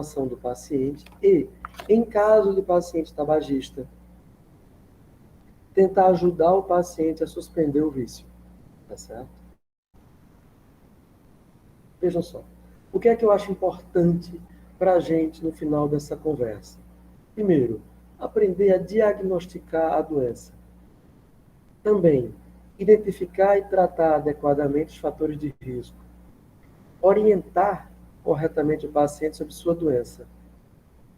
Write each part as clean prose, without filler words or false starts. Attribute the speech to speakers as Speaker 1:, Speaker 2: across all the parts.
Speaker 1: ação do paciente e, em caso de paciente tabagista, tentar ajudar o paciente a suspender o vício, tá certo? Vejam só, o que é que eu acho importante para a gente no final dessa conversa? Primeiro, aprender a diagnosticar a doença. Também, identificar e tratar adequadamente os fatores de risco. Orientar corretamente o paciente sobre sua doença.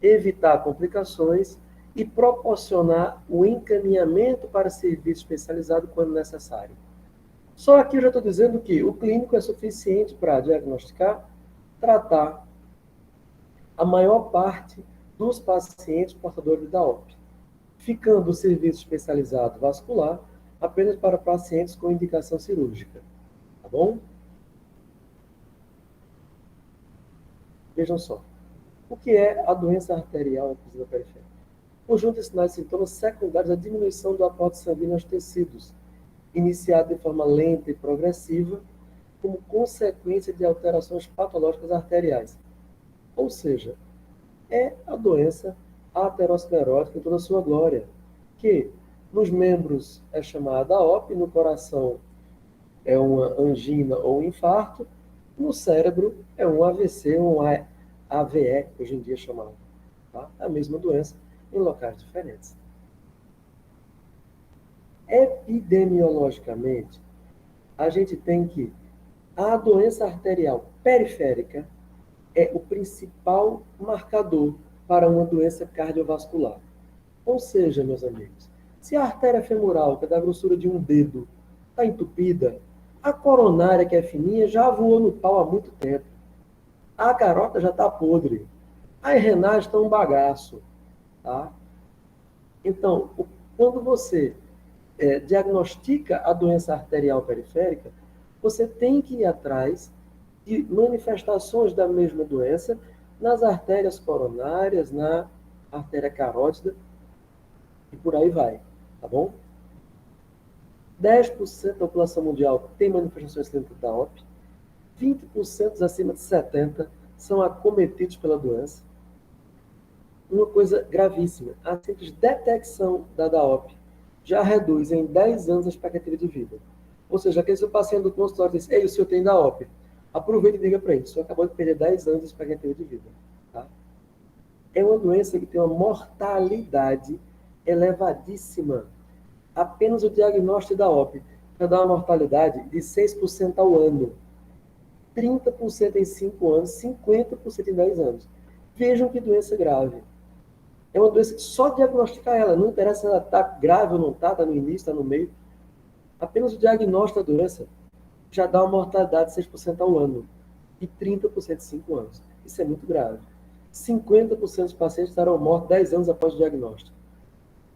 Speaker 1: Evitar complicações e proporcionar o encaminhamento para serviço especializado quando necessário. Só aqui eu já estou dizendo que o clínico é suficiente para diagnosticar, tratar a maior parte dos pacientes portadores da OP, ficando o serviço especializado vascular apenas para pacientes com indicação cirúrgica. Tá bom? Vejam só. O que é a doença arterial oclusiva periférica? Conjunto de sinais e sintomas secundários da diminuição do aporte sanguíneo aos tecidos, iniciado de forma lenta e progressiva, como consequência de alterações patológicas arteriais. Ou seja, é a doença aterosclerótica em toda a sua glória, que nos membros é chamada AOP, no coração é uma angina ou um infarto, no cérebro é um AVC ou um AVE, hoje em dia é chamado. Tá? É a mesma doença em locais diferentes. Epidemiologicamente, a gente tem que a doença arterial periférica é o principal marcador para uma doença cardiovascular. Ou seja, meus amigos, se a artéria femoral, que é da grossura de um dedo, está entupida, a coronária, que é fininha, já voou no pau há muito tempo. A carota já está podre. As renais estão um bagaço. Tá? Então, quando você diagnostica a doença arterial periférica, você tem que ir atrás de manifestações da mesma doença nas artérias coronárias, na artéria carótida e por aí vai, tá bom? 10% da população mundial tem manifestações clínicas da OP, 20% acima de 70 são acometidos pela doença. Uma coisa gravíssima, a simples detecção da DAOP já reduz em 10 anos a expectativa de vida. Ou seja, aquele seu paciente do consultório diz, ei, o senhor tem DAOP, aproveita e diga para ele, o senhor acabou de perder 10 anos de expectativa de vida. Tá? É uma doença que tem uma mortalidade elevadíssima. Apenas o diagnóstico da OP vai dar uma mortalidade de 6% ao ano. 30% em 5 anos, 50% em 10 anos. Vejam que doença grave. É uma doença que só diagnosticar ela, não interessa se ela está grave ou não está no início, está no meio. Apenas o diagnóstico da doença já dá uma mortalidade de 6% ao ano e 30% em 5 anos. Isso é muito grave. 50% dos pacientes estarão mortos 10 anos após o diagnóstico.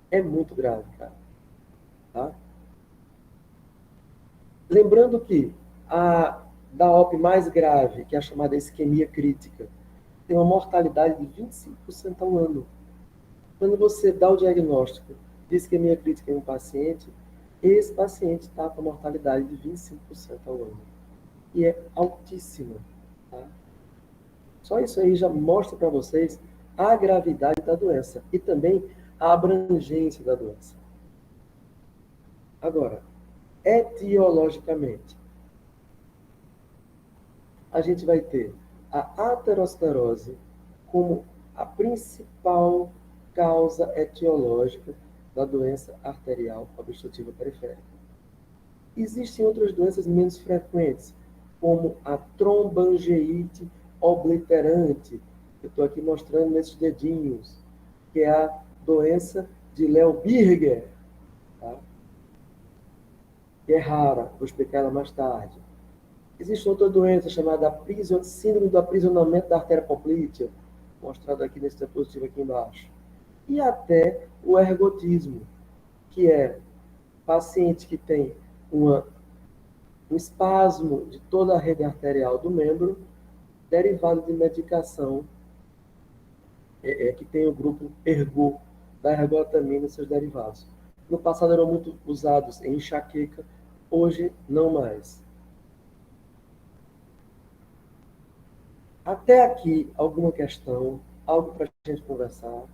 Speaker 1: É muito grave, cara. Tá? Lembrando que a DAOP mais grave, que é a chamada isquemia crítica, tem uma mortalidade de 25% ao ano. Quando você dá o diagnóstico de isquemia crítica em um paciente, esse paciente está com a mortalidade de 25% ao ano. E é altíssima. Tá? Só isso aí já mostra para vocês a gravidade da doença e também a abrangência da doença. Agora, etiologicamente, a gente vai ter a aterosclerose como a principal causa etiológica da doença arterial obstrutiva periférica. Existem outras doenças menos frequentes, como a tromboangeite obliterante, que eu estou aqui mostrando nesses dedinhos, que é a doença de Leo-Birger, tá? Que é rara, vou explicar ela mais tarde. Existe outra doença chamada síndrome do aprisionamento da artéria poplítea, mostrado aqui nesse diapositivo aqui embaixo. E até o ergotismo, que é paciente que tem um espasmo de toda a rede arterial do membro, derivado de medicação, que tem o grupo ergo, da ergotamina e seus derivados. No passado eram muito usados em enxaqueca, hoje não mais. Até aqui, alguma questão? Algo para a gente conversar?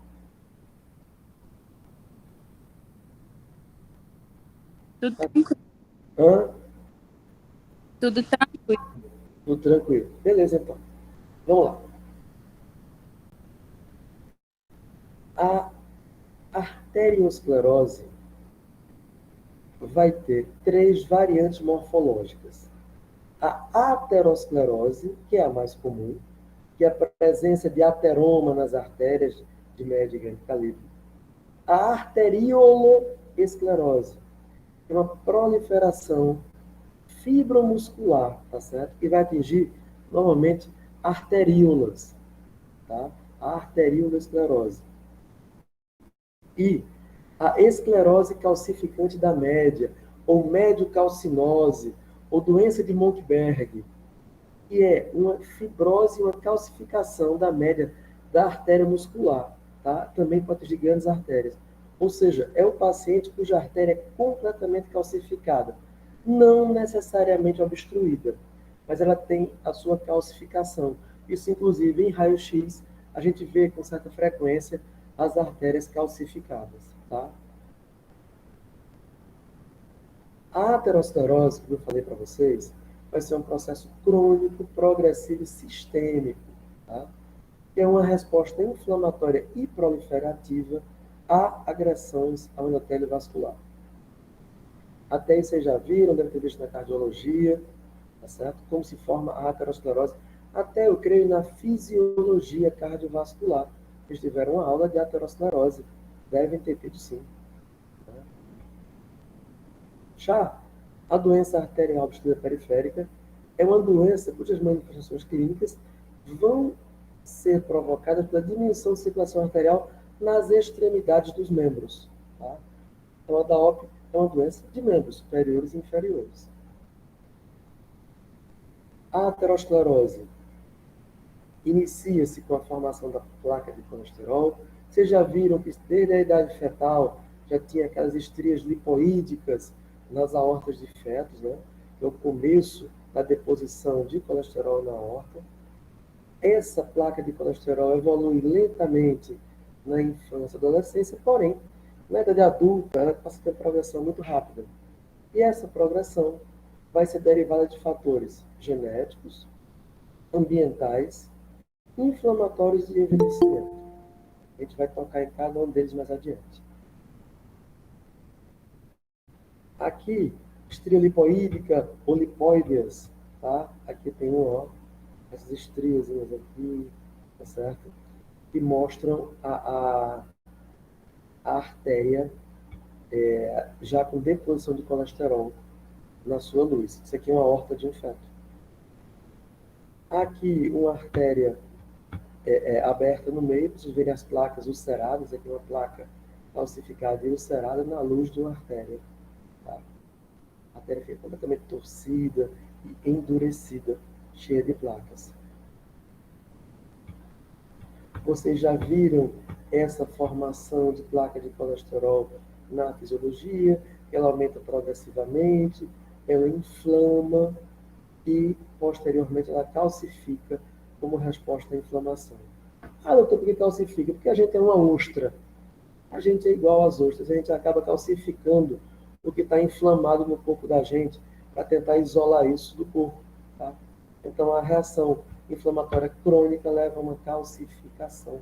Speaker 2: Tudo tranquilo.
Speaker 1: Hã?
Speaker 2: Tudo tranquilo.
Speaker 1: Tudo tranquilo. Beleza, então. Vamos lá. A arteriosclerose vai ter três variantes morfológicas. A aterosclerose, que é a mais comum, que é a presença de ateroma nas artérias de médio e grande calibre. A arterioloesclerose, que é uma proliferação fibromuscular, tá certo? Que vai atingir, normalmente, arteríolas, tá? A arteriolesclerose. E a esclerose calcificante da média, ou mediocalcinose, ou doença de Monckeberg, que é uma fibrose e uma calcificação da média da artéria muscular, tá? Também pode atingir grandes artérias. Ou seja, é o paciente cuja artéria é completamente calcificada, não necessariamente obstruída, mas ela tem a sua calcificação. Isso, inclusive, em raio-x, a gente vê com certa frequência as artérias calcificadas, tá? A aterosclerose, como eu falei para vocês, vai ser um processo crônico, progressivo e sistêmico, tá? Que é uma resposta inflamatória e proliferativa a agressões ao endotélio vascular. Até aí vocês já viram, devem ter visto na cardiologia, tá certo? Como se forma a aterosclerose. Até, eu creio, na fisiologia cardiovascular. Vocês tiveram uma aula de aterosclerose. Devem ter tido, sim. Já a doença arterial obstrutiva periférica é uma doença cujas manifestações clínicas vão ser provocadas pela diminuição de circulação arterial nas extremidades dos membros. Tá? Então, a DAOP é uma doença de membros superiores e inferiores. A aterosclerose inicia-se com a formação da placa de colesterol. Vocês já viram que desde a idade fetal já tinha aquelas estrias lipoídicas nas aortas de fetos, né? Que é o começo da deposição de colesterol na aorta. Essa placa de colesterol evolui lentamente na infância e adolescência, porém, na idade adulta, ela passa a ter progressão muito rápida. E essa progressão vai ser derivada de fatores genéticos, ambientais, inflamatórios e envelhecimento. A gente vai tocar em cada um deles mais adiante. Aqui, estria lipoídica ou lipóideas, tá? Aqui tem um, ó, essas estrias aqui, tá certo? Que mostram a artéria já com deposição de colesterol na sua luz. Isso aqui é uma aorta de um feto. Aqui, uma artéria aberta no meio, para vocês verem as placas ulceradas. Aqui uma placa calcificada e ulcerada na luz de uma artéria. Tá? A artéria fica completamente torcida e endurecida, cheia de placas. Vocês já viram essa formação de placa de colesterol na fisiologia? Ela aumenta progressivamente, ela inflama e, posteriormente, ela calcifica como resposta à inflamação. Ah, doutor, por que calcifica? Porque a gente é uma ostra. A gente é igual às ostras. A gente acaba calcificando o que está inflamado no corpo da gente para tentar isolar isso do corpo. Tá? Então, a reação inflamatória crônica leva a uma calcificação.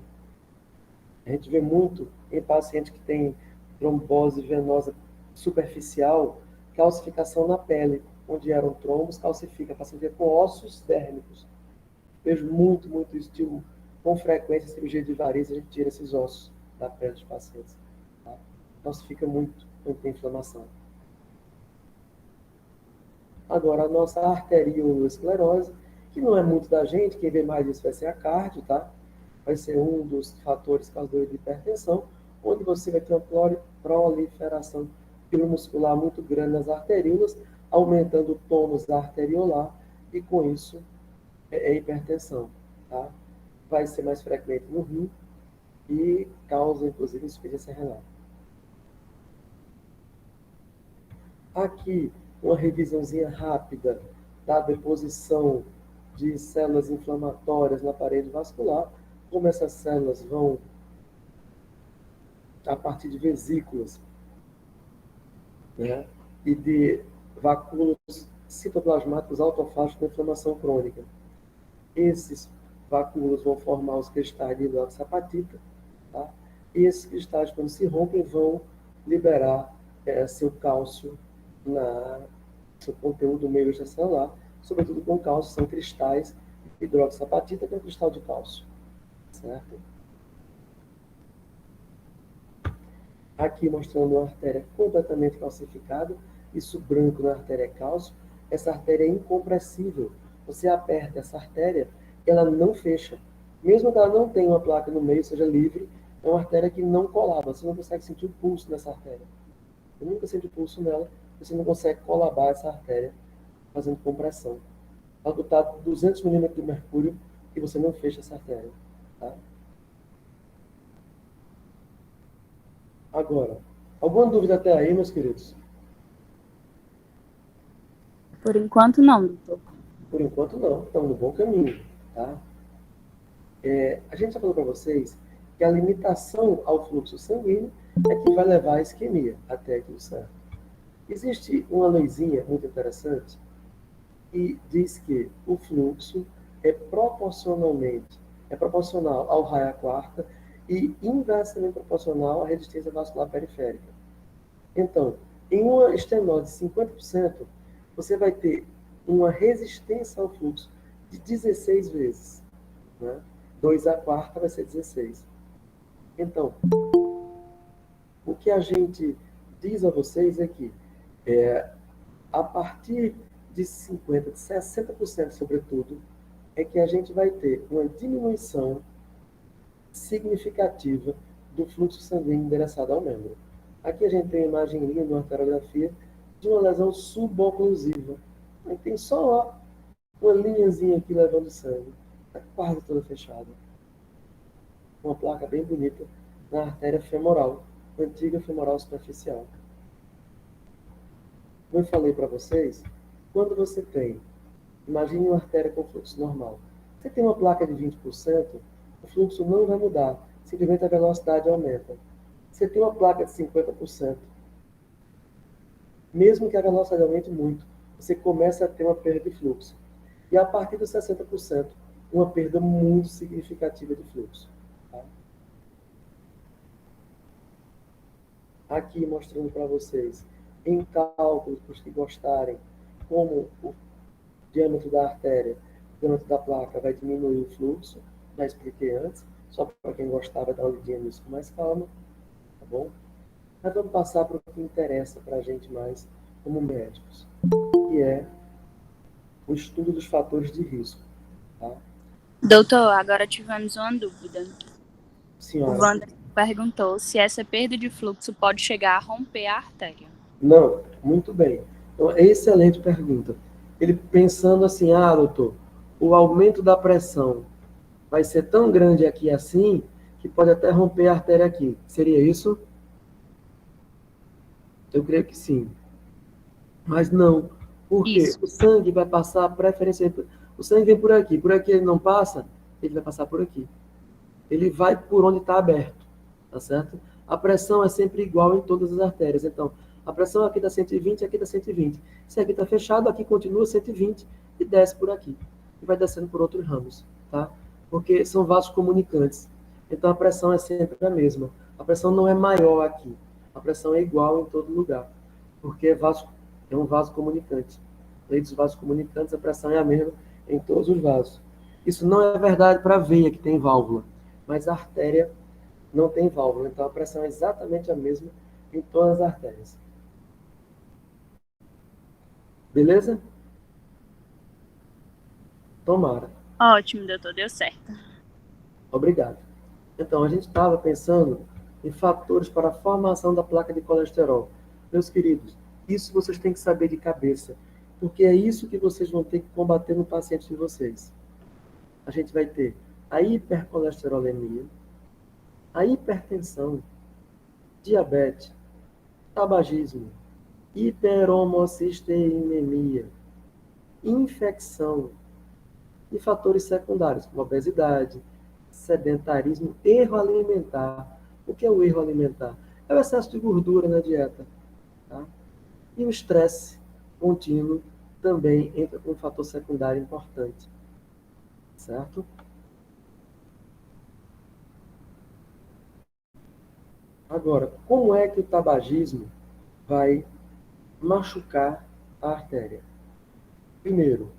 Speaker 1: A gente vê muito em paciente que tem trombose venosa superficial, calcificação na pele, onde eram trombos, calcifica, paciente com ossos dérmicos. Vejo muito isso, com frequência, cirurgia de varizes, a gente tira esses ossos da pele dos pacientes. Tá? Calcifica muito quando tem inflamação. Agora, a nossa arteriosclerose, que não é muito da gente, quem vê mais isso vai ser a cardio, tá? Vai ser um dos fatores causadores de hipertensão, onde você vai ter uma proliferação muscular muito grande nas arteríolas, aumentando o tônus arteriolar, e com isso é hipertensão, tá? Vai ser mais frequente no rim e causa, inclusive, insuficiência renal. Aqui, uma revisãozinha rápida da deposição de células inflamatórias na parede vascular, como essas células vão, a partir de vesículas, né, e de vacúolos citoplasmáticos autofágicos da inflamação crônica. Esses vacúolos vão formar os cristais de hidroxapatita, tá? E esses cristais, quando se rompem, vão liberar seu cálcio seu conteúdo meio extracelular, sobretudo com cálcio, são cristais de hidroxapatita, que é um cristal de cálcio, certo? Aqui mostrando uma artéria completamente calcificada, isso branco na artéria é cálcio. Essa artéria é incompressível. Você aperta essa artéria, ela não fecha. Mesmo que ela não tenha uma placa no meio, seja livre, é uma artéria que não colaba. Você não consegue sentir o pulso nessa artéria. Você nunca sente o pulso nela, você não consegue colabar essa artéria fazendo compressão. Ela botar 200 milímetros de mercúrio e você não fecha essa artéria. Tá? Agora, alguma dúvida até aí, meus queridos?
Speaker 2: Por enquanto, não, doutor.
Speaker 1: Por enquanto, não. Estamos no bom caminho. Tá? A gente já falou para vocês que a limitação ao fluxo sanguíneo é que vai levar à isquemia, até aqui o certo. Existe uma luzinha muito interessante que diz que o fluxo é proporcional ao raio à quarta e inversamente proporcional à resistência vascular periférica. Então, em uma estenose de 50%, você vai ter uma resistência ao fluxo de 16 vezes. Né? 2 à quarta vai ser 16. Então, o que a gente diz a vocês é que a partir de 50%, de 60% sobretudo, é que a gente vai ter uma diminuição significativa do fluxo sanguíneo endereçado ao membro. Aqui a gente tem uma imagem linda, uma arteriografia de uma lesão suboclusiva. Aí tem só uma linhazinha aqui levando sangue. Está quase toda fechada. Uma placa bem bonita na artéria femoral, antiga femoral superficial. Como eu falei para vocês, quando você tem, imagine uma artéria com fluxo normal. Você tem uma placa de 20%, o fluxo não vai mudar, simplesmente a velocidade aumenta. Você tem uma placa de 50%, mesmo que a velocidade aumente muito, você começa a ter uma perda de fluxo. E a partir dos 60%, uma perda muito significativa de fluxo. Tá? Aqui mostrando para vocês, em cálculos, para os que gostarem, como o diâmetro da artéria, o diâmetro da placa vai diminuir o fluxo, já expliquei antes, só para quem gostava dar uma lidinha nisso com mais calma, tá bom? Mas vamos passar para o que interessa para a gente mais como médicos, que é o estudo dos fatores de risco. Tá?
Speaker 2: Doutor, agora tivemos uma dúvida.
Speaker 1: Senhora.
Speaker 2: O Wander perguntou se essa perda de fluxo pode chegar a romper a artéria.
Speaker 1: Não, muito bem. Então, é excelente pergunta. Ele pensando assim, doutor, o aumento da pressão vai ser tão grande aqui assim, que pode até romper a artéria aqui. Seria isso? Eu creio que sim. Mas não. Por quê?
Speaker 2: Isso.
Speaker 1: O sangue vai passar preferencialmente. O sangue vem por aqui ele não passa, ele vai passar por aqui. Ele vai por onde está aberto, tá certo? A pressão é sempre igual em todas as artérias. Então, a pressão aqui está 120, aqui está 120. Se aqui está fechado, aqui continua 120 e desce por aqui. E vai descendo por outros ramos, tá? Porque são vasos comunicantes. Então, a pressão é sempre a mesma. A pressão não é maior aqui. A pressão é igual em todo lugar. Porque é um vaso comunicante. Lei dos vasos comunicantes, a pressão é a mesma em todos os vasos. Isso não é verdade para a veia, que tem válvula. Mas a artéria não tem válvula, então a pressão é exatamente a mesma em todas as artérias. Beleza? Tomara.
Speaker 2: Ótimo, doutor, deu certo.
Speaker 1: Obrigado. Então, a gente estava pensando em fatores para a formação da placa de colesterol. Meus queridos, isso vocês têm que saber de cabeça, porque é isso que vocês vão ter que combater no paciente de vocês. A gente vai ter a hipercolesterolemia, a hipertensão, diabetes, tabagismo, hiperhomocisteinemia, infecção, E fatores secundários, como obesidade, sedentarismo, erro alimentar. O que é o erro alimentar? É o excesso de gordura na dieta. Tá? E o estresse contínuo também entra como um fator secundário importante. Certo? Agora, como é que o tabagismo vai machucar a artéria? Primeiro,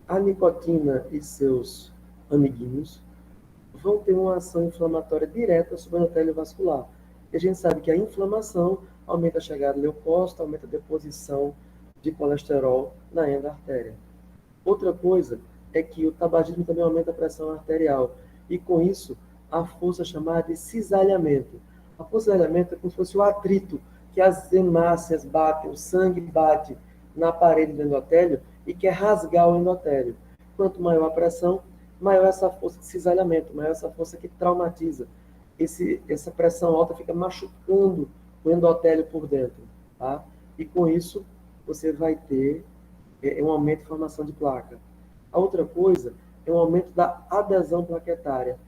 Speaker 1: a nicotina e seus amiguinhos vão ter uma ação inflamatória direta sobre o endotélio vascular. E a gente sabe que a inflamação aumenta a chegada de leucócito, aumenta a deposição de colesterol na endoartéria. Outra coisa é que o tabagismo também aumenta a pressão arterial. E com isso, a força chamada de cisalhamento. A força de cisalhamento é como se fosse o atrito que as hemácias batem, o sangue bate na parede do endotélio e quer rasgar o endotélio. Quanto maior a pressão, maior essa força de cisalhamento, maior essa força que traumatiza. Essa pressão alta fica machucando o endotélio por dentro. Tá? E com isso, você vai ter um aumento de formação de placa. A outra coisa é um aumento da adesão plaquetária.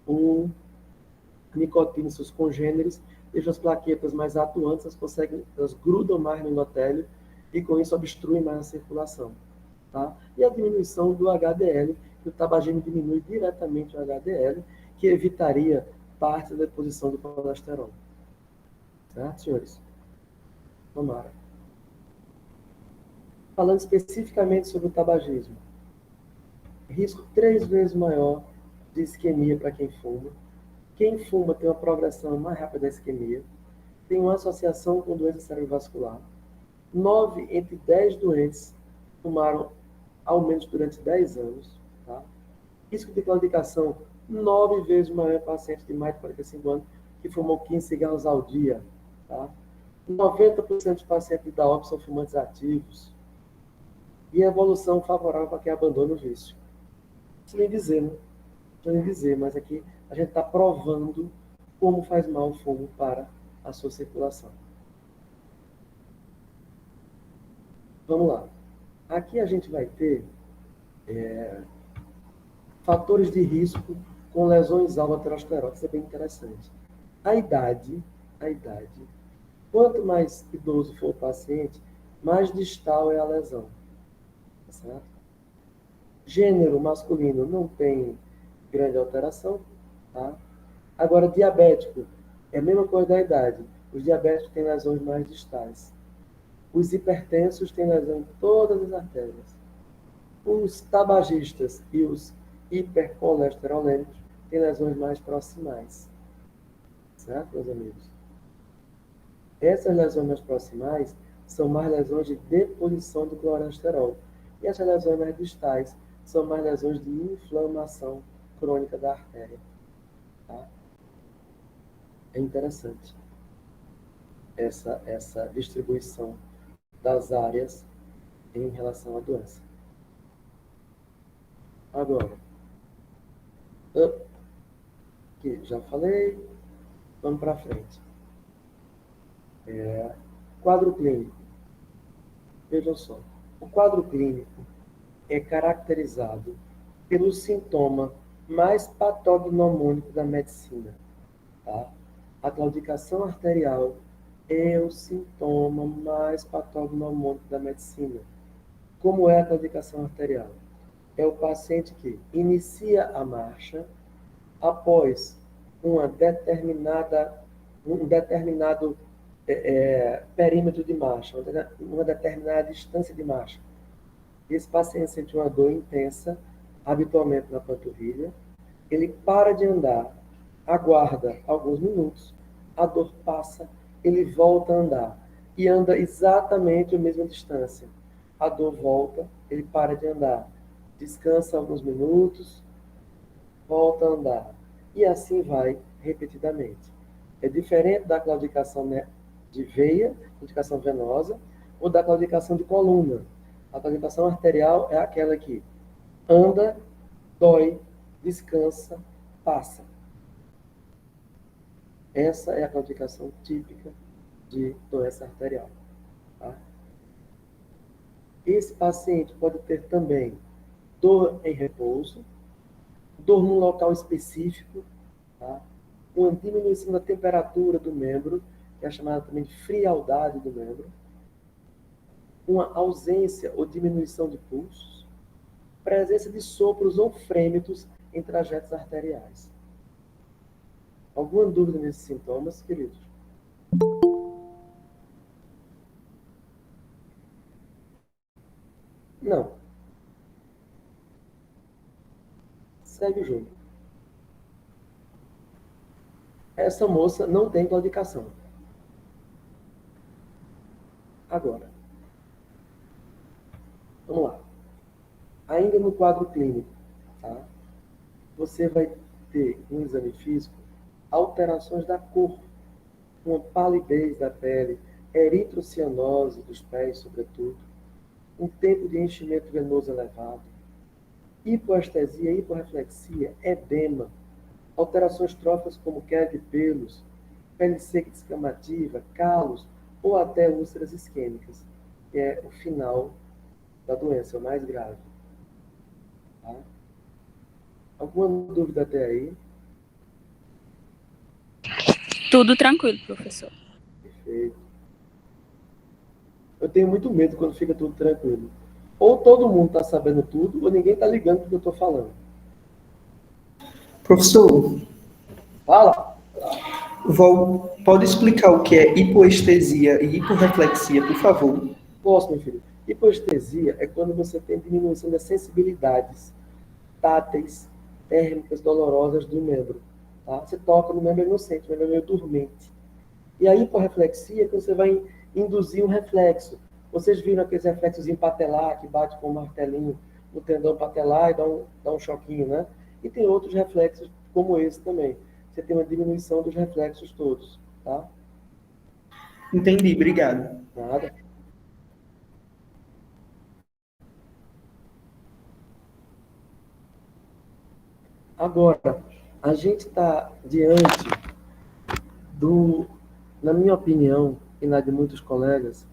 Speaker 1: O nicotina e seus congêneres deixam as plaquetas mais atuantes, elas grudam mais no endotélio e com isso obstruem mais a circulação. Tá? E a diminuição do HDL, que o tabagismo diminui diretamente o HDL, que evitaria parte da deposição do colesterol. Certo, senhores? Tomara. Falando especificamente sobre o tabagismo. Risco 3 vezes maior de isquemia para quem fuma. Quem fuma tem uma progressão mais rápida da isquemia, tem uma associação com doença cerebrovascular. 9 entre 10 doentes fumaram ao menos durante 10 anos. Tá? Risco de claudicação 9 vezes maior em pacientes de mais de 45 anos que fumam 15 cigarros ao dia. Tá? 90% dos pacientes da OP são fumantes ativos. E evolução favorável para quem abandona o vício. Não nem dizer, né? Não nem dizer, mas aqui a gente está provando como faz mal o fumo para a sua circulação. Vamos lá. Aqui a gente vai ter fatores de risco com lesões alvo-ateroscleróticas. Isso é bem interessante. A idade, quanto mais idoso for o paciente, mais distal é a lesão. Tá certo? Gênero masculino não tem grande alteração. Tá? Agora, diabético, é a mesma coisa da idade. Os diabéticos têm lesões mais distais. Os hipertensos têm lesão em todas as artérias. Os tabagistas e os hipercolesterolêmicos têm lesões mais proximais. Certo, meus amigos? Essas lesões mais proximais são mais lesões de deposição do colesterol. E essas lesões mais distais são mais lesões de inflamação crônica da artéria. Tá? É interessante essa distribuição das áreas em relação à doença. Agora, que já falei, vamos para frente. Quadro clínico. Vejam só, o quadro clínico é caracterizado pelo sintoma mais patognomônico da medicina. Tá? A claudicação arterial é o sintoma mais patognomônico da medicina. Como é a claudicação arterial? É o paciente que inicia a marcha após um determinado perímetro de marcha, uma determinada distância de marcha. Esse paciente sente uma dor intensa, habitualmente na panturrilha, ele para de andar, aguarda alguns minutos, a dor passa, ele volta a andar e anda exatamente a mesma distância. A dor volta, ele para de andar, descansa alguns minutos, volta a andar. E assim vai repetidamente. É diferente da claudicação de veia, claudicação venosa, ou da claudicação de coluna. A claudicação arterial é aquela que anda, dói, descansa, passa. Essa é a claudicação típica de doença arterial. Tá? Esse paciente pode ter também dor em repouso, dor num local específico, tá? Uma diminuição da temperatura do membro, que é chamada também de frialdade do membro, uma ausência ou diminuição de pulsos, presença de sopros ou frêmitos em trajetos arteriais. Alguma dúvida nesses sintomas, queridos? Não. Segue o jogo. Essa moça não tem claudicação. Agora, vamos lá. Ainda no quadro clínico, tá? Você vai ter um exame físico, alterações da cor, uma palidez da pele, eritrocianose dos pés, sobretudo, um tempo de enchimento venoso elevado, hipoestesia, hiporreflexia, edema, alterações tróficas como queda de pelos, pele seca e descamativa, calos ou até úlceras isquêmicas, que é o final da doença, o mais grave. Tá? Alguma dúvida até aí?
Speaker 2: Tudo tranquilo, professor.
Speaker 1: Perfeito. Eu tenho muito medo quando fica tudo tranquilo. Ou todo mundo está sabendo tudo, ou ninguém está ligando para o que eu estou falando.
Speaker 3: Professor,
Speaker 1: Fala!
Speaker 3: pode explicar o que é hipoestesia e hiporreflexia, por favor?
Speaker 1: Posso, meu filho? Hipoestesia é quando você tem diminuição das sensibilidades táteis, térmicas, dolorosas do membro. Tá? Você toca no membro e não sente, o membro é meio dormente. E a hiporreflexia é que você vai induzir um reflexo. Vocês viram aqueles reflexos em patelar, que bate com um martelinho no tendão patelar e dá um choquinho, né? E tem outros reflexos como esse também. Você tem uma diminuição dos reflexos todos, tá?
Speaker 3: Entendi, obrigado.
Speaker 1: Nada. Agora, a gente está diante na minha opinião, e na de muitos colegas,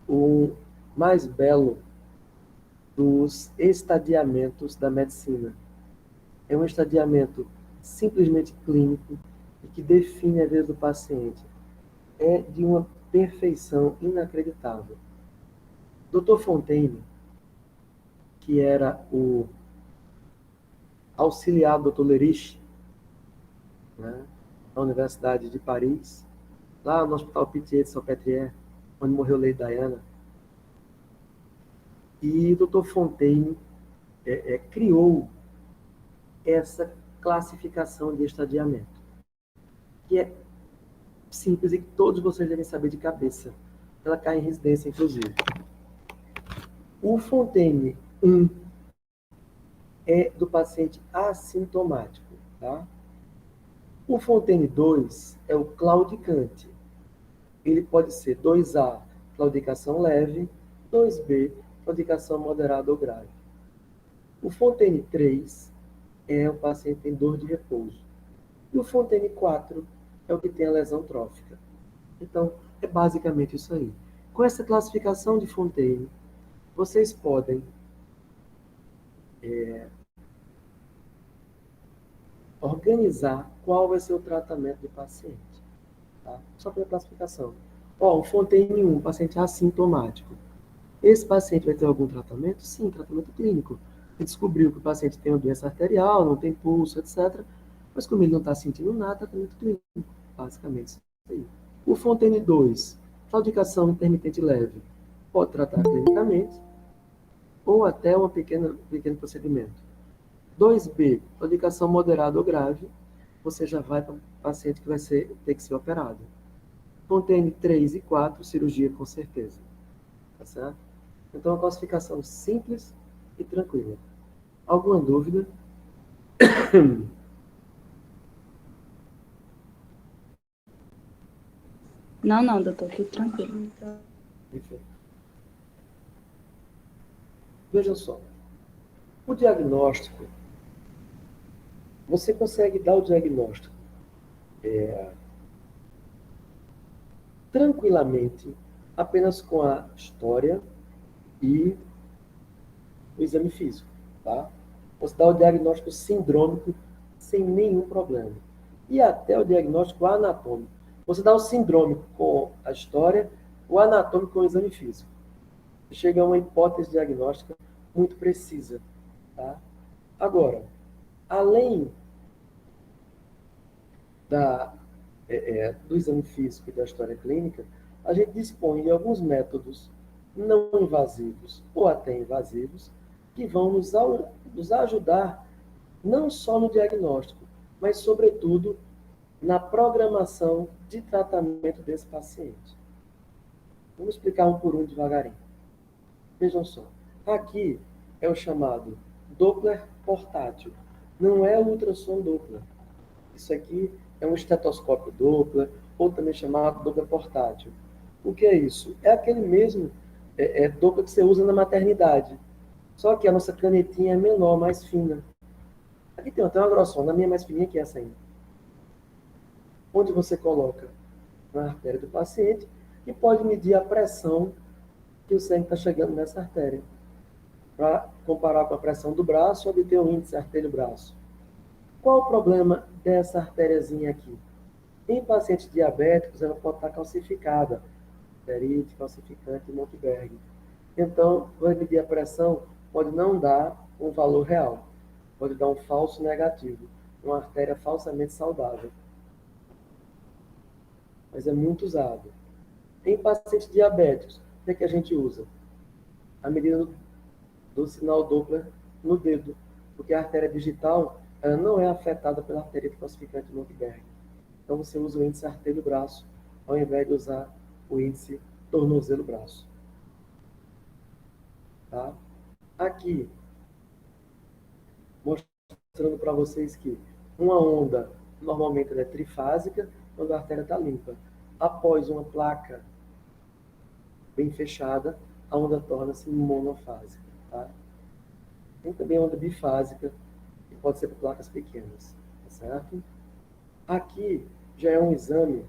Speaker 1: o mais belo dos estadiamentos da medicina. É um estadiamento simplesmente clínico e que define a vida do paciente. É de uma perfeição inacreditável. Dr. Fontaine, que era o auxiliar do Dr. Lerich, né, na Universidade de Paris, lá no Hospital Pitié de Salpêtrière, onde morreu Lady Diana. E Dr. Fontaine criou essa classificação de estadiamento, que é simples e que todos vocês devem saber de cabeça. Ela cai em residência, inclusive. O Fontaine 1 é do paciente assintomático, tá? O Fontaine 2 é o claudicante. Ele pode ser 2A, claudicação leve, 2B, claudicação moderada ou grave. O Fontaine 3 é o paciente que tem dor de repouso. E o Fontaine 4 é o que tem a lesão trófica. Então, é basicamente isso aí. Com essa classificação de Fontaine, vocês podem organizar qual vai ser o tratamento do paciente. Tá? Só pela classificação. O Fontaine 1, paciente assintomático. Esse paciente vai ter algum tratamento? Sim, tratamento clínico. Ele descobriu que o paciente tem uma doença arterial, não tem pulso, etc. Mas como ele não está sentindo nada, tratamento clínico. Basicamente isso aí. O Fontaine 2, claudicação intermitente leve. Pode tratar clinicamente ou até um pequeno procedimento. 2B, claudicação moderada ou grave, você já vai para o paciente que vai ter que ser operado. Fontaine 3 e 4, cirurgia com certeza. Tá certo? Então, a classificação simples e tranquila. Alguma dúvida?
Speaker 2: Não, doutor, tudo tranquilo.
Speaker 1: Perfeito. Veja só. O diagnóstico, você consegue dar o diagnóstico tranquilamente apenas com a história e o exame físico. tá? Você dá o diagnóstico sindrômico sem nenhum problema. E até o diagnóstico anatômico. Você dá o sindrômico com a história, o anatômico com o exame físico. Chega a uma hipótese diagnóstica muito precisa, tá? Agora, além da, do exame físico e da história clínica, a gente dispõe de alguns métodos não invasivos ou até invasivos que vão nos ajudar não só no diagnóstico, mas, sobretudo, na programação de tratamento desse paciente. Vamos explicar um por um devagarinho. Vejam só, aqui é o chamado Doppler portátil. Não é o ultrassom Doppler. Isso aqui é um estetoscópio Doppler, ou também chamado Doppler portátil. O que é isso? É aquele mesmo Doppler que você usa na maternidade. Só que a nossa canetinha é menor, mais fina. Aqui tem até uma grossona, a minha é mais fininha que essa ainda. Onde você coloca na artéria do paciente e pode medir a pressão que o sangue está chegando nessa artéria, para comparar com a pressão do braço e obter o índice artério-braço. Qual o problema dessa artériazinha aqui? Em pacientes diabéticos, ela pode estar calcificada, arterite, calcificante, Montberg. Então, vai medir a pressão, pode não dar um valor real, pode dar um falso negativo, uma artéria falsamente saudável. Mas é muito usado. Em pacientes diabéticos, o que é que a gente usa? A medida do sinal Doppler no dedo, porque a artéria digital ela não é afetada pela artéria calcificante Montberg. Então você usa o índice artério-braço, ao invés de usar o índice tornozelo-braço. Tá? Aqui, mostrando para vocês que uma onda, normalmente ela é trifásica, quando a artéria está limpa. Após uma placa bem fechada, a onda torna-se monofásica. Tá? Tem também a onda bifásica, que pode ser por placas pequenas. Tá certo? Aqui já é um exame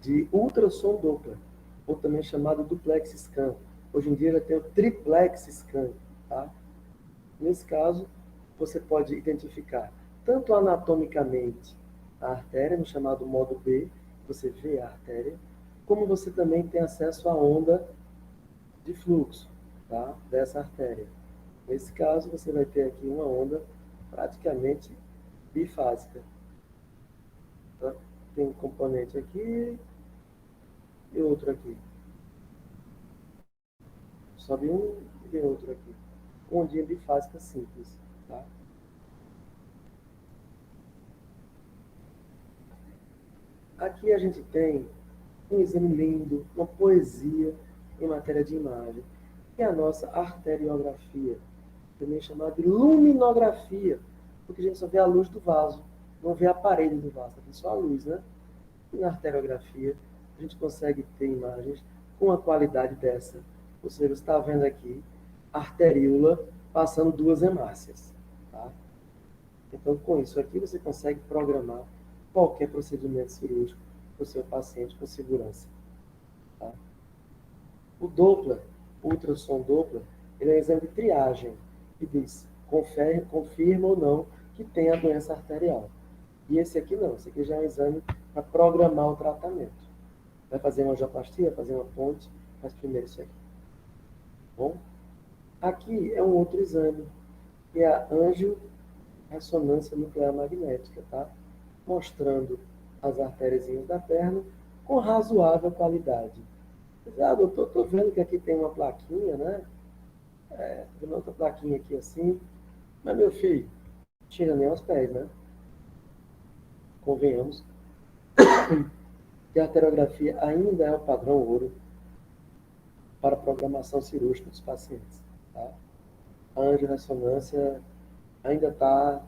Speaker 1: de ultrassom Doppler, ou também chamado duplex scan. Hoje em dia já tem o triplex scan. Tá? Nesse caso, você pode identificar tanto anatomicamente a artéria, no chamado modo B, você vê a artéria, como você também tem acesso à onda de fluxo, tá? Dessa artéria. Nesse caso, você vai ter aqui uma onda praticamente bifásica. Tá? Tem um componente aqui e outro aqui. Sobe um e vem outro aqui. Ondinha bifásica simples. Tá? Aqui a gente tem um exame lindo, uma poesia em matéria de imagem, que é a nossa arteriografia, também chamada de luminografia, porque a gente só vê a luz do vaso, não vê a parede do vaso, tem só a luz, né? E na arteriografia, a gente consegue ter imagens com a qualidade dessa. Você está vendo aqui a arteríola passando duas hemácias. Tá? Então, com isso aqui, você consegue programar qualquer procedimento cirúrgico para o seu paciente com segurança. Tá? O Doppler, o ultrassom Doppler, ele é um exame de triagem, que diz, confirma ou não que tem a doença arterial. E esse aqui não, esse aqui já é um exame para programar o tratamento. Vai fazer uma angioplastia, vai fazer uma ponte, faz primeiro isso aqui. Bom, aqui é um outro exame, que é a angiorressonância nuclear magnética, tá? Mostrando as artérias da perna com razoável qualidade. Ah, doutor, estou vendo que aqui tem uma plaquinha, né? Tem outra plaquinha aqui assim. Mas, meu filho, tira nem aos pés, né? Convenhamos que a arteriografia ainda é o padrão ouro para a programação cirúrgica dos pacientes. Tá? A angiorressonância ainda está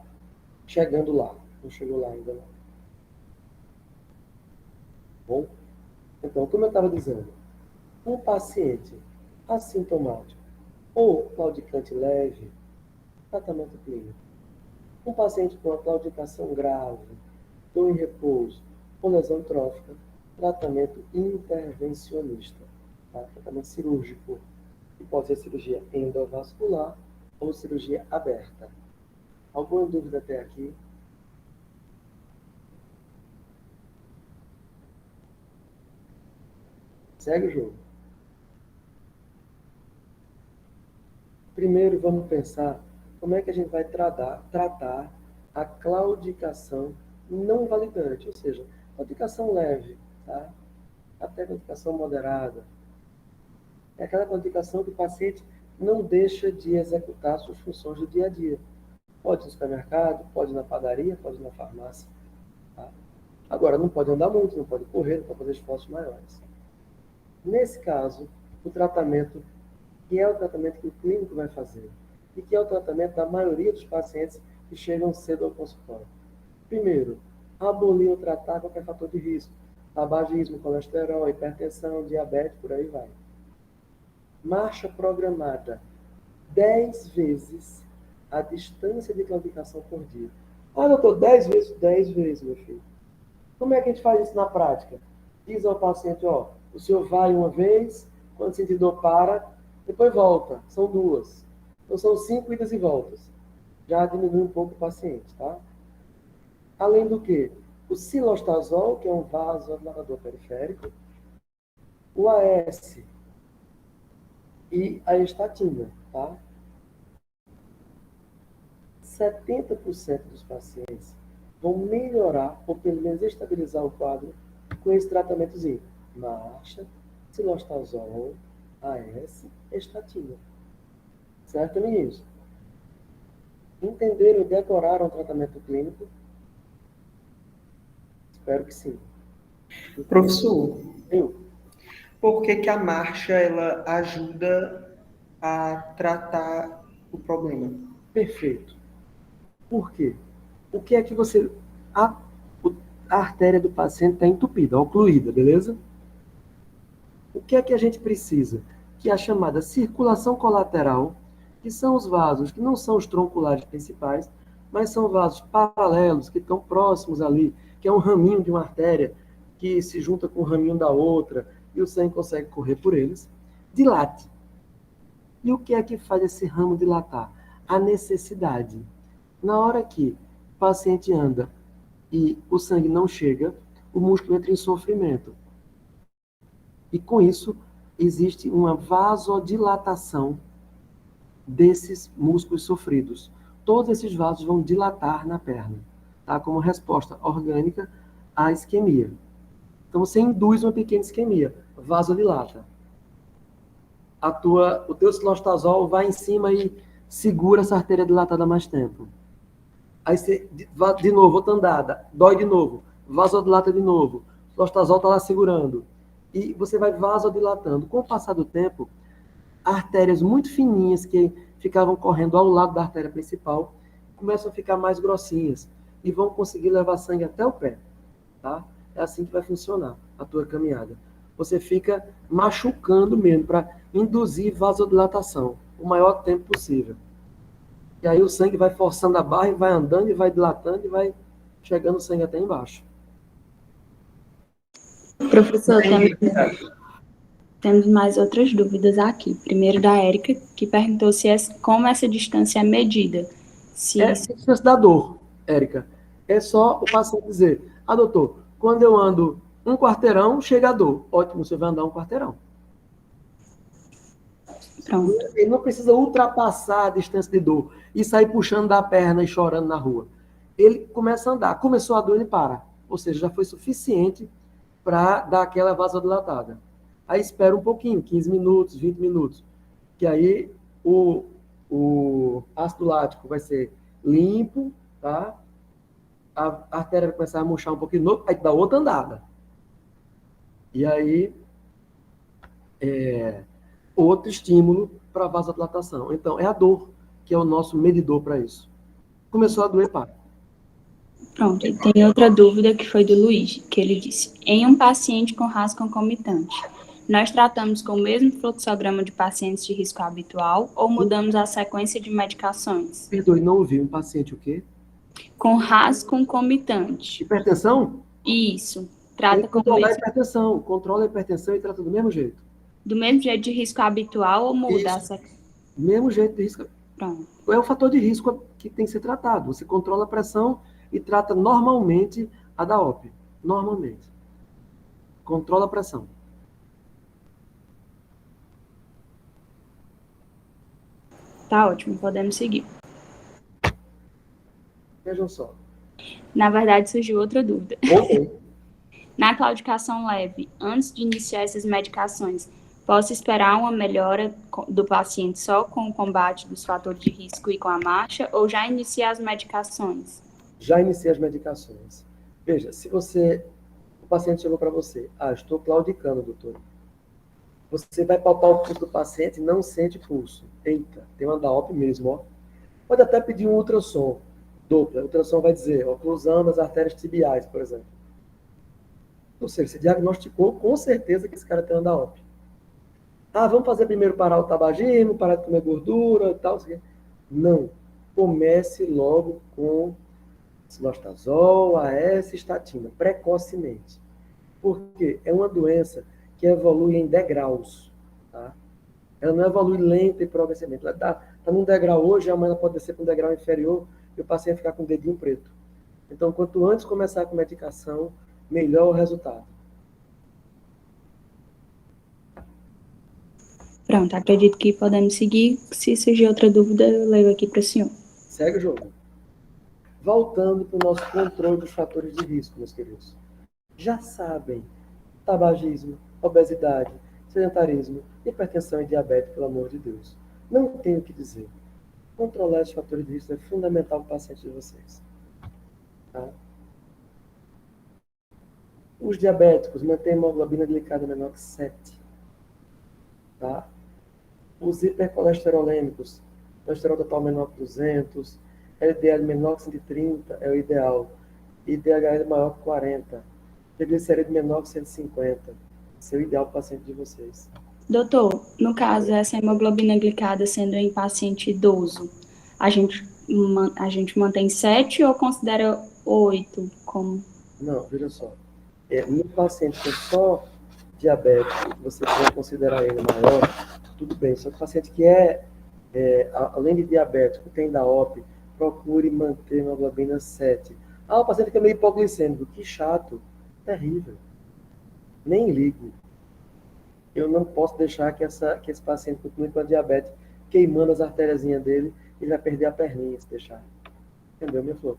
Speaker 1: chegando lá. Não chegou lá ainda não. Bom? Então, como eu estava dizendo, um paciente assintomático ou claudicante leve, tratamento clínico. Um paciente com uma claudicação grave, dor em repouso ou lesão trófica, tratamento intervencionista, tá? Tratamento cirúrgico, que pode ser cirurgia endovascular ou cirurgia aberta? Alguma dúvida até aqui? Segue o jogo. Primeiro, vamos pensar como é que a gente vai tratar a claudicação não validante, ou seja, claudicação leve, tá? Até claudicação moderada. É aquela claudicação que o paciente não deixa de executar suas funções do dia a dia. Pode ir no supermercado, pode ir na padaria, pode ir na farmácia. Tá? Agora, não pode andar muito, não pode correr, não pode fazer esforços maiores. Nesse caso, o tratamento, que é o tratamento que o clínico vai fazer, e que é o tratamento da maioria dos pacientes que chegam cedo ao consultório. Primeiro, abolir ou tratar qualquer fator de risco. Tabagismo, colesterol, hipertensão, diabetes, por aí vai. Marcha programada 10 vezes a distância de claudicação por dia. Ah, doutor, 10 vezes? 10 vezes, meu filho. Como é que a gente faz isso na prática? Diz ao paciente, ó, o senhor vai uma vez, quando sentir dor para, depois volta. São 2. Então são 5 idas e voltas. Já diminui um pouco o paciente, tá? Além do que, o cilostazol, que é um vasodilatador periférico, o AS e a estatina, tá? 70% dos pacientes vão melhorar, ou pelo menos estabilizar o quadro, com esse tratamentozinho. Marcha, cilostazol, AS, estatina. Certo, meninos? Entenderam e decoraram o tratamento clínico? Espero que sim.
Speaker 3: Professor,
Speaker 1: Eu.
Speaker 3: por que que a marcha ela ajuda a tratar o problema?
Speaker 1: Perfeito. Por quê? O que é que você... A artéria do paciente está entupida, ocluída, beleza? O que é que a gente precisa? Que é a chamada circulação colateral, que são os vasos que não são os tronculares principais, mas são vasos paralelos, que estão próximos ali, que é um raminho de uma artéria que se junta com o raminho da outra, e o sangue consegue correr por eles, dilate. E o que é que faz esse ramo dilatar? A necessidade. Na hora que o paciente anda e o sangue não chega, o músculo entra em sofrimento. E com isso, existe uma vasodilatação desses músculos sofridos. Todos esses vasos vão dilatar na perna, tá? Como resposta orgânica à isquemia. Então, você induz uma pequena isquemia, vasodilata. O teu cilostazol vai em cima e segura essa artéria dilatada mais tempo. Aí você, de novo, outra andada, dói de novo, vasodilata de novo, o cilostazol está lá segurando. E você vai vasodilatando. Com o passar do tempo, artérias muito fininhas que ficavam correndo ao lado da artéria principal começam a ficar mais grossinhas e vão conseguir levar sangue até o pé, tá? É assim que vai funcionar a tua caminhada. Você fica machucando mesmo para induzir vasodilatação o maior tempo possível. E aí o sangue vai forçando a barra e vai andando e vai dilatando e vai chegando o sangue até embaixo.
Speaker 4: Professor, temos mais outras dúvidas aqui. Primeiro da Érica, que perguntou como essa distância é medida.
Speaker 1: É a distância da dor, Érica. É só o paciente dizer, doutor, quando eu ando 1 quarteirão, chega a dor. Ótimo, você vai andar 1 quarteirão.
Speaker 4: Pronto.
Speaker 1: Ele não precisa ultrapassar a distância de dor e sair puxando da perna e chorando na rua. Ele começa a andar. Começou a dor, ele para. Ou seja, já foi suficiente para dar aquela vasodilatada. Aí espera um pouquinho, 15 minutos, 20 minutos. Que aí o ácido lático vai ser limpo, tá? A artéria vai começar a murchar um pouquinho de novo, aí dá outra andada. E aí, outro estímulo para a vasodilatação. Então, é a dor que é o nosso medidor para isso. Começou a doer, para.
Speaker 4: Pronto, e tem outra dúvida que foi do Luiz, que ele disse, em um paciente com RAS concomitante, nós tratamos com o mesmo fluxograma de pacientes de risco habitual ou mudamos a sequência de medicações?
Speaker 1: Perdoe, não ouvi. Um paciente o quê?
Speaker 4: Com RAS concomitante.
Speaker 1: Hipertensão?
Speaker 4: Isso. Trata com
Speaker 1: controla a hipertensão. Controla a hipertensão e trata do mesmo jeito.
Speaker 4: Do mesmo jeito de risco habitual ou muda a sequência?
Speaker 1: Do mesmo jeito de risco.
Speaker 4: Pronto.
Speaker 1: É o fator de risco que tem que ser tratado. Você controla a pressão e trata normalmente a da OP. Normalmente. Controla a pressão.
Speaker 4: Tá ótimo, podemos seguir.
Speaker 1: Vejam só.
Speaker 4: Na verdade, surgiu outra dúvida.
Speaker 1: Ok.
Speaker 4: Na claudicação leve, antes de iniciar essas medicações, posso esperar uma melhora do paciente só com o combate dos fatores de risco e com a marcha, ou já iniciar as medicações?
Speaker 1: Já iniciei as medicações. Veja, se o paciente chegou para você, estou claudicando, doutor. Você vai palpar o pulso do paciente e não sente pulso. Eita, tem uma DAOP mesmo, ó. Pode até pedir um ultrassom Doppler. O ultrassom vai dizer, oclusão das artérias tibiais, por exemplo. Ou seja, você diagnosticou com certeza que esse cara tem uma DAOP. Vamos fazer primeiro parar o tabagismo, parar de comer gordura e tal. Não. Comece logo com silostazol, AS, estatina, precocemente. Porque é uma doença que evolui em degraus. Tá? Ela não evolui lenta e progressivamente. Ela está num degrau hoje, amanhã ela pode descer para um degrau inferior e o paciente ficar com o dedinho preto. Então, quanto antes começar com medicação, melhor o resultado.
Speaker 4: Pronto, acredito que podemos seguir. Se surgir outra dúvida, eu levo aqui para o senhor.
Speaker 1: Segue o jogo. Voltando para o nosso controle dos fatores de risco, meus queridos. Já sabem, tabagismo, obesidade, sedentarismo, hipertensão e diabetes, pelo amor de Deus. Não tenho o que dizer. Controlar os fatores de risco é fundamental para o paciente de vocês. Tá? Os diabéticos mantêm a hemoglobina glicada menor que 7. Tá? Os hipercolesterolêmicos, colesterol total menor que 200, LDL menor que 130 é o ideal, e DHL maior que 40, triglicérido menor que 150, esse é o ideal para o paciente de vocês.
Speaker 4: Doutor, no caso, essa hemoglobina glicada sendo em paciente idoso, a gente mantém 7 ou considera 8 como?
Speaker 1: Não, veja só. No paciente com só diabetes, você pode considerar ele maior, tudo bem. Só que o paciente que além de diabético, tem DAOP, procure manter a hemoglobina 7. O paciente que é meio hipoglicêmico, que chato, terrível. Nem ligo. Eu não posso deixar que esse paciente continue com a diabetes, queimando as artériazinhas dele, e vai perder a perninha se deixar. Entendeu, minha flor?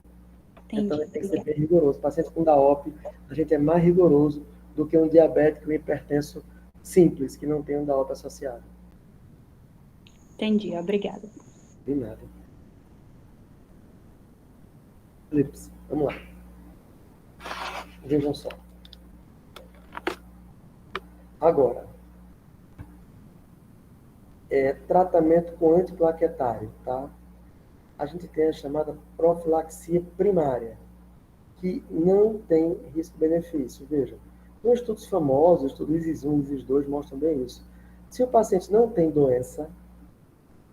Speaker 4: Entendi.
Speaker 1: Então, tem que ser bem rigoroso. Paciente com DAOP, a gente é mais rigoroso do que um diabético e um hipertenso simples, que não tem um DAOP associado.
Speaker 4: Entendi, obrigada.
Speaker 1: De nada. Flips, vamos lá. Vejam só. Agora, tratamento com antiplaquetário, tá? A gente tem a chamada profilaxia primária, que não tem risco-benefício. Veja, nos estudos famosos, estudos ISIS-1 e ISIS-2 mostram bem isso. Se o paciente não tem doença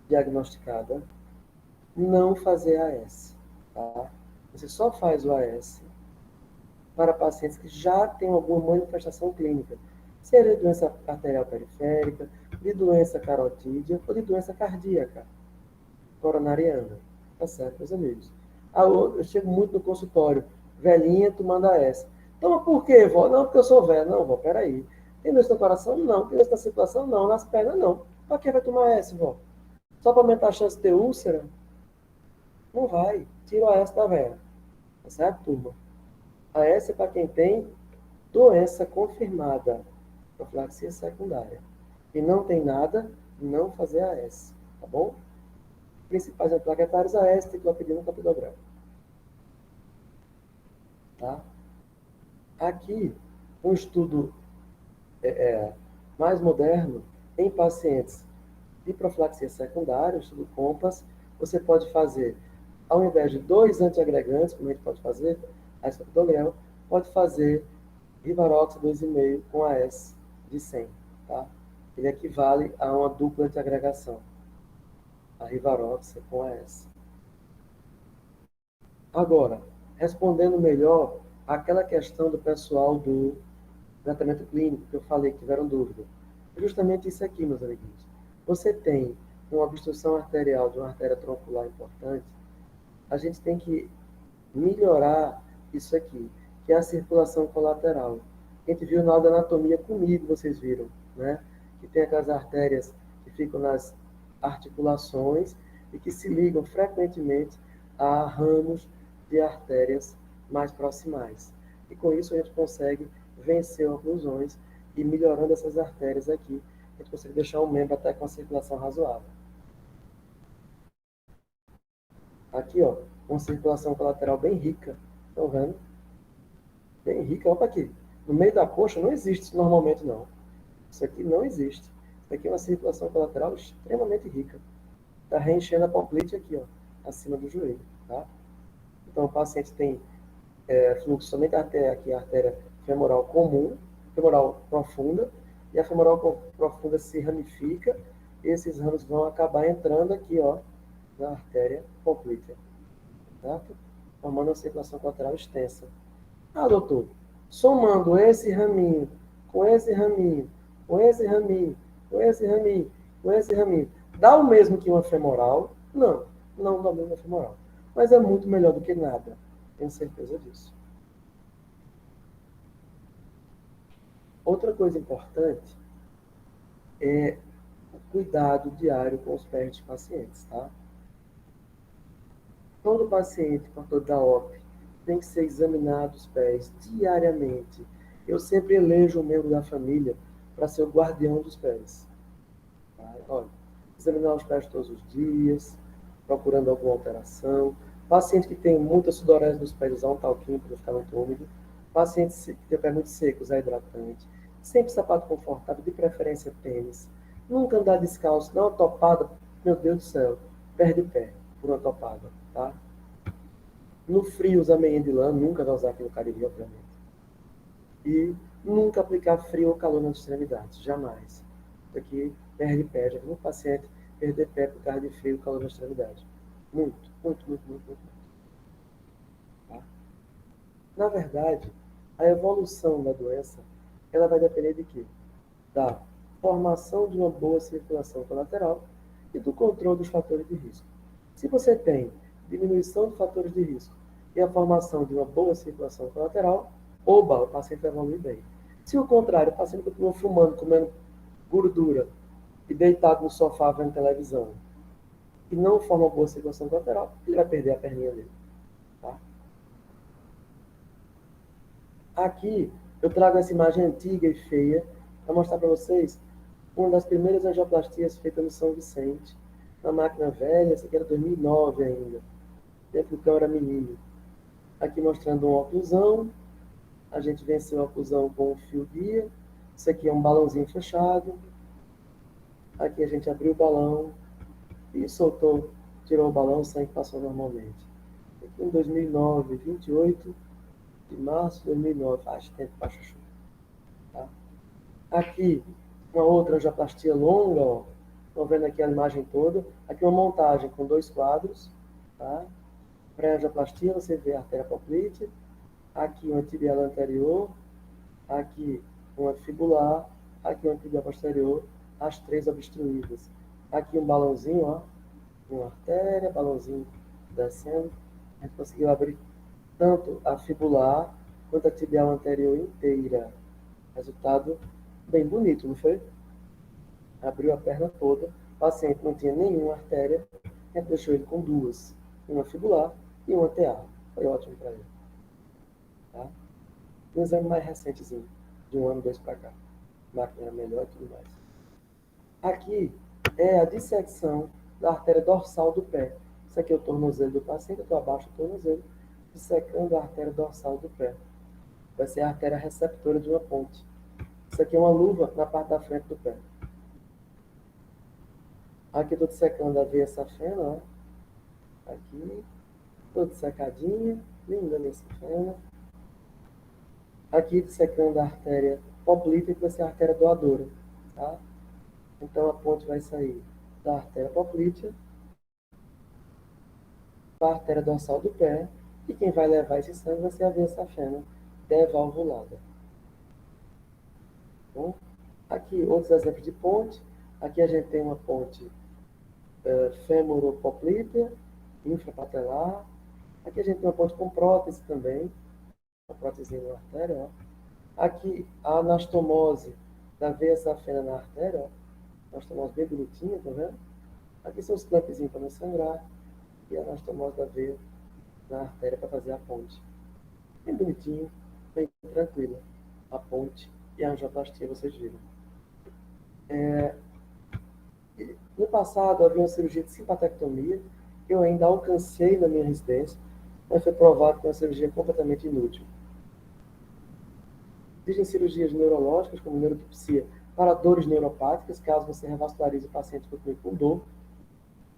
Speaker 1: diagnosticada, não fazer AS, tá? Você só faz o AS para pacientes que já têm alguma manifestação clínica, seja de doença arterial periférica, de doença carotídea ou de doença cardíaca coronariana. Tá certo, meus amigos? Eu chego muito no consultório, velhinha tomando AS. Toma por quê, vó? Não, porque eu sou velha. Não, vó, peraí. Tem doença no coração? Não. Tem doença na circulação? Não. Nas pernas? Não. Para que vai tomar AS, vó? Só para aumentar a chance de ter úlcera? Não vai. Tira o AS da velha. Tá certo, turma? AS é para quem tem doença confirmada, profilaxia secundária. E não tem nada, não fazer AS. Tá bom? Principais antiplaquetários, AS, ciclopidina, clopidogrel. Tá? Aqui, um estudo mais moderno, em pacientes de profilaxia secundária, o estudo COMPASS, você pode fazer, ao invés de 2 antiagregantes, como a gente pode fazer, AS clopidogrel, pode fazer Rivarox 2,5 com AS de 100. Tá? Ele equivale a uma dupla antiagregação. A Rivarox com AS. Agora, respondendo melhor aquela questão do pessoal do tratamento clínico, que eu falei que tiveram dúvida. É justamente isso aqui, meus amiguinhos. Você tem uma obstrução arterial de uma artéria troncular importante, a gente tem que melhorar isso aqui, que é a circulação colateral. A gente viu na aula da anatomia comigo, vocês viram, né? Que tem aquelas artérias que ficam nas articulações e que se ligam frequentemente a ramos de artérias mais proximais. E com isso a gente consegue vencer oclusões e melhorando essas artérias aqui, a gente consegue deixar o membro até com a circulação razoável. Aqui, ó, uma circulação colateral bem rica. Estão vendo? Bem rica. Opa aqui. No meio da coxa não existe isso normalmente, não. Isso aqui não existe. Isso aqui é uma circulação colateral extremamente rica. Está reenchendo a poplite aqui, ó, acima do joelho, tá? Então, o paciente tem fluxo somente até aqui a artéria femoral comum, femoral profunda, e a femoral profunda se ramifica, e esses ramos vão acabar entrando aqui, ó, na artéria poplítea, certo? Formando uma circulação colateral extensa. Ah, doutor, somando esse raminho, com esse raminho, com esse raminho, com esse raminho, com esse raminho, dá o mesmo que uma femoral? Não, não dá o mesmo que uma femoral. Mas é muito melhor do que nada. Tenho certeza disso. Outra coisa importante é o cuidado diário com os pés dos pacientes, tá? Todo paciente portador da OP tem que ser examinado os pés diariamente. Eu sempre elejo um membro da família para ser o guardião dos pés. Tá? Olha, examinar os pés todos os dias, procurando alguma alteração. Paciente que tem muita sudorese nos pés, usar um talquinho para não ficar muito úmido. Paciente que tem o pé muito seco, usar hidratante. Sempre sapato confortável, de preferência tênis. Nunca andar descalço, dá uma topada, meu Deus do céu, perde pé por uma topada, tá? No frio, usar meia de lã, nunca vai usar aqui no Cariri, obviamente. E nunca aplicar frio ou calor nas extremidades, jamais. Isso aqui perde pé, já vi um paciente perder pé por causa de frio ou calor na extremidade. Muito, muito, muito, muito, muito. Tá? Na verdade, a evolução da doença, ela vai depender de quê? Da formação de uma boa circulação colateral e do controle dos fatores de risco. Se você tem diminuição de fatores de risco e a formação de uma boa circulação colateral, oba, o paciente vai evoluir bem. Se o contrário, o paciente continua fumando, comendo gordura e deitado no sofá vendo televisão e não forma boa circulação colateral, ele vai perder a perninha dele. Tá? Aqui eu trago essa imagem antiga e feia para mostrar para vocês uma das primeiras angioplastias feitas no São Vicente, na máquina velha, essa aqui era 2009 ainda. Dentro do cão era menino. Aqui mostrando uma oclusão. A gente venceu a oclusão com um fio guia. Isso aqui é um balãozinho fechado. Aqui a gente abriu o balão e soltou, tirou o balão, o sangue passou normalmente. Aqui em 2009, 28 de março de 2009. Faz tempo para chuchu. Tá? Aqui, uma outra angioplastia longa, ó. Estão vendo aqui a imagem toda. Aqui uma montagem com 2 quadros. Tá? Pré-angioplastia, você vê a artéria poplítea. Aqui uma tibial anterior. Aqui uma fibular. Aqui uma tibial posterior. As 3 obstruídas. Aqui um balãozinho, ó. Uma artéria, balãozinho descendo. A gente conseguiu abrir tanto a fibular quanto a tibial anterior inteira. Resultado bem bonito, não foi? Abriu a perna toda. O paciente não tinha nenhuma artéria. A gente deixou ele com 2. Uma fibular e uma TA. Foi ótimo para ele. Tá? Um exame mais recentezinho, de 1 ano, 2 para cá. A máquina era melhor e tudo mais. Aqui é a dissecção da artéria dorsal do pé. Isso aqui é o tornozelo do paciente, eu estou abaixo do tornozelo, dissecando a artéria dorsal do pé. Vai ser a artéria receptora de uma ponte. Isso aqui é uma luva na parte da frente do pé. Aqui estou dissecando a veia safena, ó. Aqui, toda secadinha, linda minha safena. Aqui dissecando a artéria poplítea, que vai ser a artéria doadora, tá? Então a ponte vai sair da artéria poplítea para a artéria dorsal do pé, e quem vai levar esse sangue vai ser a veia safena devalvulada. Bom, aqui outros exemplos de ponte. Aqui a gente tem uma ponte femoropoplicea, infrapatelar. Aqui a gente tem uma ponte com prótese também, uma prótese na artéria, ó. Aqui a anastomose da veia safena na artéria, ó. Anastomose bem bonitinha, tá vendo? Aqui são os clampzinhos para não sangrar e a anastomose da veia na artéria para fazer a ponte. Bem bonitinho, bem tranquila. A ponte e a angioplastia, vocês viram. No passado, havia uma cirurgia de simpatectomia, que eu ainda alcancei na minha residência, mas foi provado que é uma cirurgia completamente inútil. Existem cirurgias neurológicas, como neurotipsia, para dores neuropáticas, caso você revascularize o paciente com dor,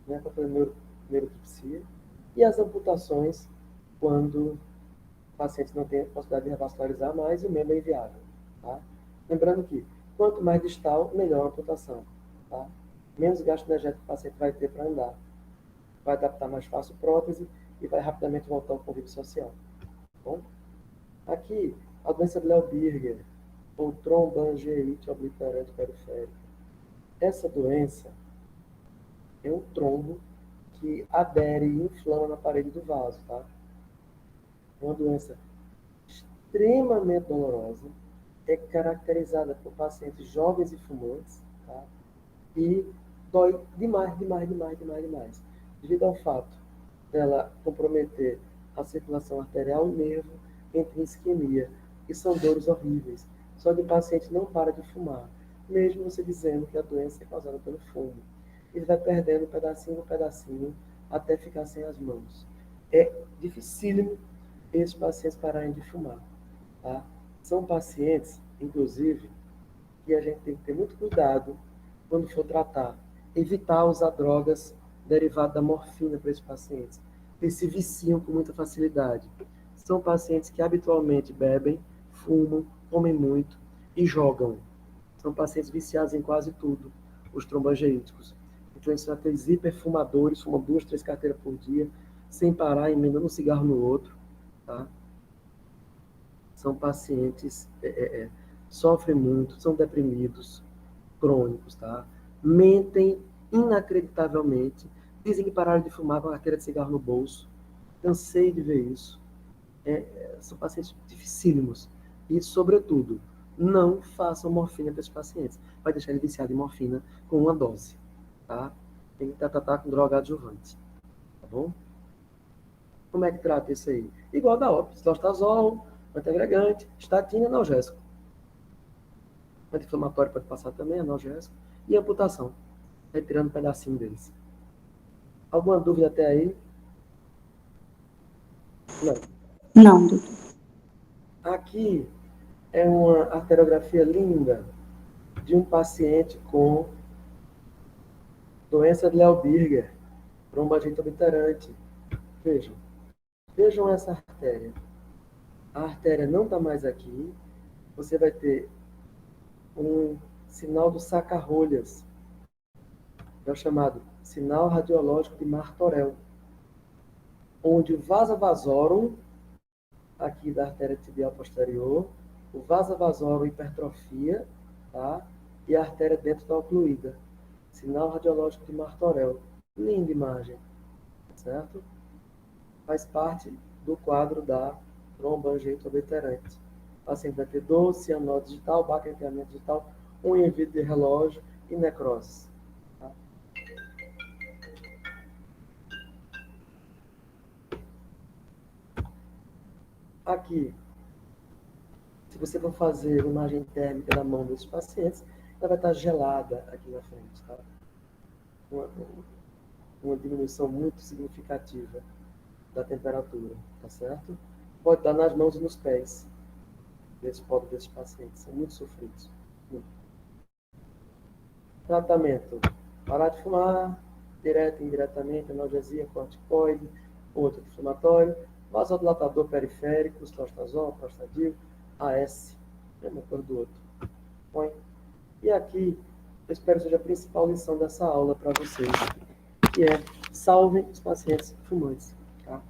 Speaker 1: né, para fazer neurotipsia, e as amputações, quando o paciente não tem a possibilidade de revascularizar mais e o membro é inviável. Tá? Lembrando que, quanto mais distal, melhor a amputação. Tá? Menos gasto energético o paciente vai ter para andar. Vai adaptar mais fácil a prótese e vai rapidamente voltar ao convívio social. Tá bom? Aqui, a doença de Léo-Birger, ou tromboangiite obliterante periférica. Essa doença é um trombo que adere e inflama na parede do vaso, tá? É uma doença extremamente dolorosa, é caracterizada por pacientes jovens e fumantes, tá? E dói demais, demais, demais, demais, demais. Devido ao fato dela comprometer a circulação arterial e nervo, entra em isquemia, e são dores horríveis. Só que o paciente não para de fumar, mesmo você dizendo que a doença é causada pelo fumo. Ele vai perdendo pedacinho por pedacinho, até ficar sem as mãos. É dificílimo esses pacientes pararem de fumar. Tá? São pacientes, inclusive, que a gente tem que ter muito cuidado quando for tratar. Evitar usar drogas derivadas da morfina para esses pacientes. Eles se viciam com muita facilidade. São pacientes que habitualmente bebem, fumam, comem muito e jogam. São pacientes viciados em quase tudo, os tromboangiíticos. Então, eles são aqueles hiperfumadores, fumam 2, 3 carteiras por dia, sem parar, emendando um cigarro no outro. Tá? São pacientes sofrem muito, são deprimidos, crônicos, tá? Mentem inacreditavelmente, dizem que pararam de fumar com a carteira de cigarro no bolso. Cansei de ver isso. São pacientes dificílimos. E, sobretudo, não façam morfina para esses pacientes. Vai deixar ele viciado em morfina com uma dose. Tá? Tem que tratar com droga adjuvante. Tá bom? Como é que trata isso aí? Igual da ópio, cilostazol, antiagregante, estatina, analgésico. Anti-inflamatório pode passar também, analgésico. E amputação, retirando um pedacinho deles. Alguma dúvida até aí? Não.
Speaker 4: Não, doutor.
Speaker 1: Aqui é uma arteriografia linda de um paciente com doença de Léo-Birger, trombogite obliterante. Vejam essa artéria. A artéria não está mais aqui. Você vai ter um sinal do saca-rolhas, é o chamado sinal radiológico de Martorell, onde o vasa vasorum, aqui da artéria tibial posterior, o vasa vasorum hipertrofia, tá? E a artéria dentro está ocluída. Sinal radiológico de Martorell. Linda imagem, certo? Faz parte do quadro da tromboangiite obliterante. O paciente vai ter dor, cianose digital, baqueteamento digital, unha em vidro de relógio e necrose. Tá? Aqui, se você for fazer imagem térmica da mão desses pacientes, ela vai estar gelada aqui na frente. Tá? Uma diminuição muito significativa da temperatura, tá certo? Pode dar nas mãos e nos pés desses pacientes, são muito sofridos. Muito. Tratamento: parar de fumar, direto e indiretamente, analgesia, corticoide, outro inflamatório, vasodilatador periférico, cilostazol, prostagil, AS, mesma coisa do outro. Põe. E aqui, eu espero que seja a principal lição dessa aula para vocês, que é: salvem os pacientes fumantes. Tá?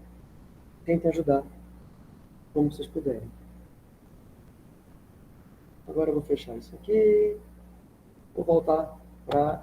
Speaker 1: Tentem ajudar como vocês puderem. Agora eu vou fechar isso aqui. Vou voltar para